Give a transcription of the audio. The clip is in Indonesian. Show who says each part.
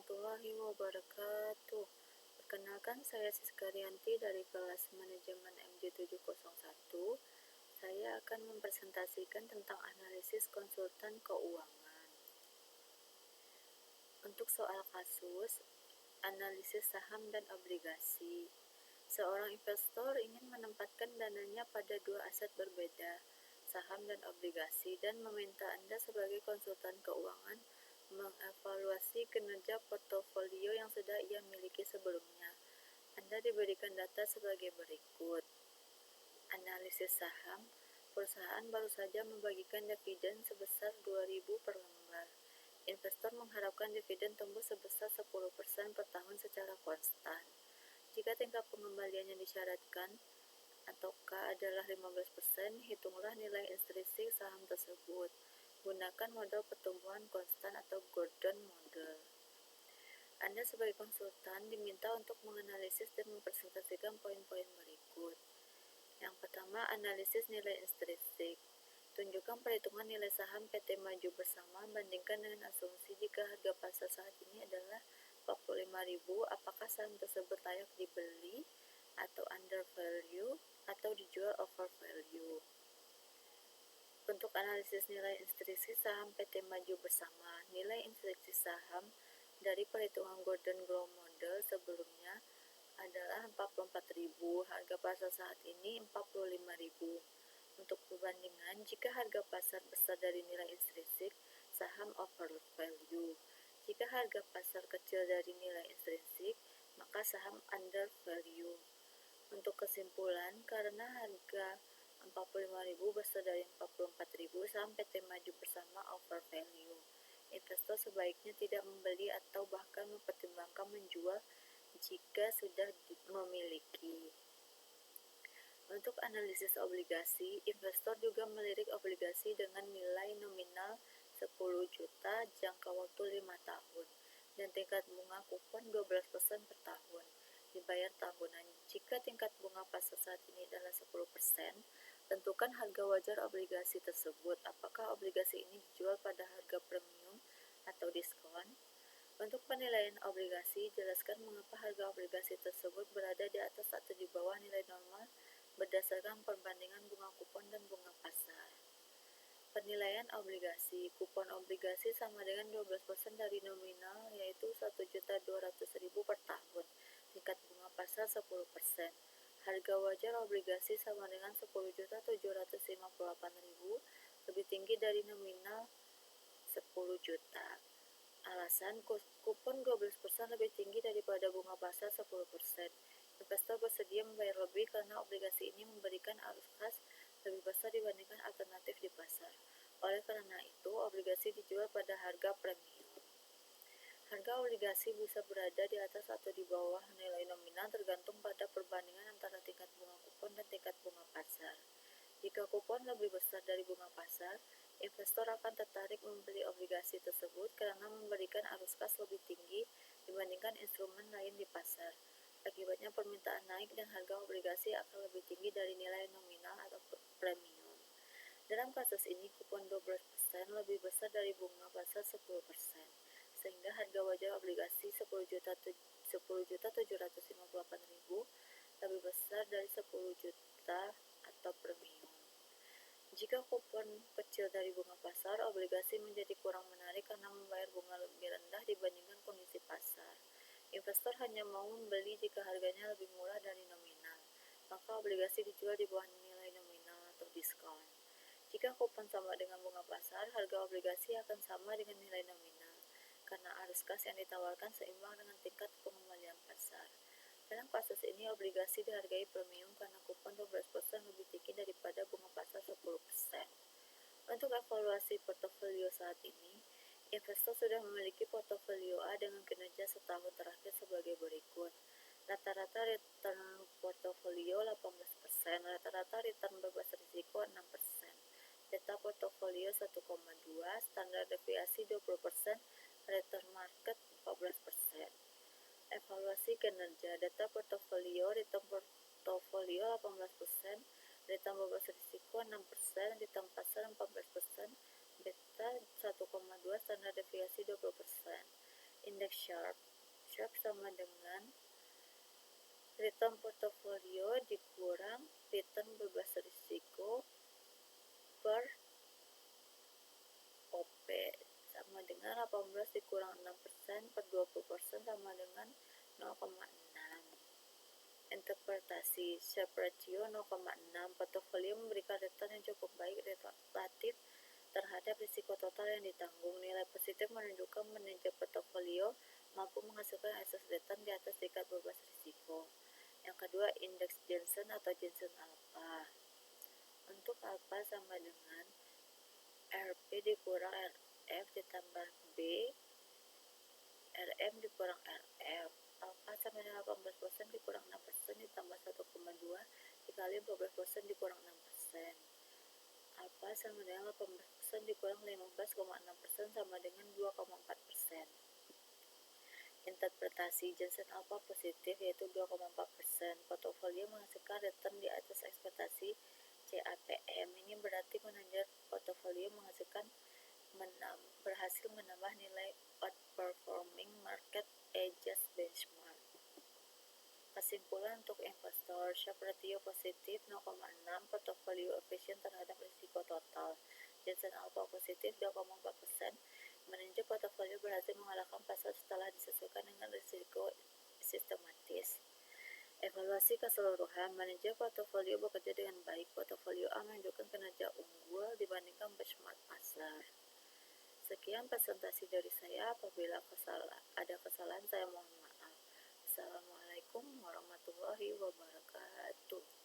Speaker 1: warahmatullahi wabarakatuh. Perkenalkan, saya Siska Rianti dari kelas Manajemen MJ701. Saya akan mempresentasikan tentang analisis konsultan keuangan. Untuk soal kasus, analisis saham dan obligasi. Seorang investor ingin menempatkan dananya pada dua aset berbeda, saham dan obligasi, dan meminta Anda sebagai konsultan keuangan mengevaluasi kinerja portofolio yang sudah ia miliki sebelumnya. Anda diberikan data sebagai berikut. Analisis saham. Perusahaan baru saja membagikan dividen sebesar 2.000 per lembar. Investor mengharapkan dividen tumbuh sebesar 10% per tahun secara konstan. Jika tingkat pengembaliannya disyaratkan ataukah adalah 15%, hitunglah nilai intrinsik saham tersebut. Gunakan model pertumbuhan konstan atau Gordon Model. Anda sebagai konsultan diminta untuk menganalisis dan mempresentasikan poin-poin berikut. Yang pertama, analisis nilai intrinsik. Tunjukkan perhitungan nilai saham PT Maju Bersama bandingkan dengan asumsi jika harga pasar saat ini adalah 45.000, apakah saham tersebut layak dibeli atau under value atau dijual over value. Untuk analisis nilai intrinsik saham PT Maju Bersama, nilai intrinsik saham dari perhitungan Gordon Glow Model sebelumnya adalah 44.000, harga pasar saat ini 45.000. Untuk perbandingan, jika harga pasar besar dari nilai intrinsik, saham over value. Jika harga pasar kecil dari nilai intrinsik, maka saham under value. Untuk kesimpulan, karena harga 45.000 besar dari 44.000, saham PT Maju Bersama over value. Investor sebaiknya tidak membeli atau bahkan mempertimbangkan menjual jika sudah memiliki. Untuk analisis obligasi, investor juga melirik obligasi dengan nilai nominal 10 juta, jangka waktu 5 tahun, dan tingkat bunga kupon 12% per tahun, dibayar tahunan. Jika tingkat bunga pasar saat ini adalah 10%, tentukan harga wajar obligasi tersebut. Apakah obligasi ini dijual pada harga premium atau diskon? Untuk penilaian obligasi, jelaskan mengapa harga obligasi tersebut berada di atas atau di bawah nilai normal berdasarkan perbandingan bunga kupon dan bunga pasar. Penilaian obligasi. Kupon obligasi sama dengan 12% dari nominal, yaitu 1.200.000 per tahun. Tingkat bunga pasar 10%. Harga wajar obligasi sama dengan 10.758.000, lebih tinggi dari nominal 10 juta. Alasan, kupon 12% lebih tinggi daripada bunga pasar 10%. Investor bersedia membayar lebih karena obligasi ini memberikan arus kas lebih besar dibandingkan alternatif di pasar. Oleh karena itu, obligasi dijual pada harga premium. Harga obligasi bisa berada di atas atau di bawah nilai nominal tergantung pada perbandingan antara tingkat bunga kupon dan tingkat bunga pasar. Jika kupon lebih besar dari bunga pasar, investor akan tertarik membeli obligasi tersebut karena memberikan arus kas lebih tinggi dibandingkan instrumen lain di pasar. Akibatnya permintaan naik dan harga obligasi akan lebih tinggi dari nilai nominal atau premium. Dalam kasus ini, kupon 12% lebih besar dari bunga pasar 10%, sehingga harga wajar obligasi 10.758.000 lebih besar dari 10 juta atau premium. Jika kupon kecil dari bunga pasar, obligasi menjadi kurang menarik karena membayar bunga lebih rendah dibandingkan kondisi pasar. Investor hanya mau membeli jika harganya lebih murah dari nominal, maka obligasi dijual di bawah nilai nominal atau diskon. Jika kupon sama dengan bunga pasar, harga obligasi akan sama dengan nilai nominal, karena arus kas yang ditawarkan seimbang dengan tingkat pengembalian pasar. Dalam kasus ini, obligasi dihargai premium karena kupon 12% lebih tinggi daripada bunga pasar 10%. Untuk evaluasi portofolio saat ini, investor sudah memiliki portofolio A dengan kinerja setahun terakhir sebagai berikut. Rata-rata return portofolio 18%, rata-rata return bebas risiko 6%, data portofolio 1,2, standar deviasi 20%, return market 14%. Evaluasi kinerja. Data portofolio, return portofolio 18%, return bebas risiko 6%, return pasar 14%, beta 1,2, standar deviasi 20%. Indeks Sharpe. Sharpe sama dengan return portofolio dikurang return bebas risiko per OP sama dengan 18 dikurang 6% per 20% sama dengan 0,6. Interpretasi Sharpe ratio 0,6. Portofolio memberikan return yang cukup baik relatif terhadap risiko total yang ditanggung. Nilai positif menunjukkan manajer portofolio mampu menghasilkan excess return di atas tingkat bebas risiko. Yang kedua, indeks Jensen atau Jensen alpha. Untuk alpha sama dengan RP dikurang RF ditambah B, RM dikurang RF. Alpha sama dengan 18% dikurang 6% ditambah 1,2 dikali 12% dikurang 6%. Alpha sama dengan 18% dikurang 15,6% sama dengan 2,4%. Interpretasi Jensen alpha positif yaitu 2,4%. Portofolio menghasilkan return di atas ekspektasi CAPM. Ini berarti manajer portofolio berhasil menambah nilai outperforming market adjust benchmark. Kesimpulan untuk investor, Sharpe ratio positif 0,6, portofolio efisien terhadap risiko total. Jensen alpha positif 2,4%. Manajer portofolio berhasil mengalahkan pasar setelah disesuaikan dengan risiko sistematis. Evaluasi keseluruhan, manajer portofolio bekerja dengan baik. Portofolio A menunjukkan kinerja unggul dibandingkan benchmark pasar. Sekian presentasi dari saya. Apabila ada kesalahan, saya mohon maaf. Assalamualaikum warahmatullahi wabarakatuh.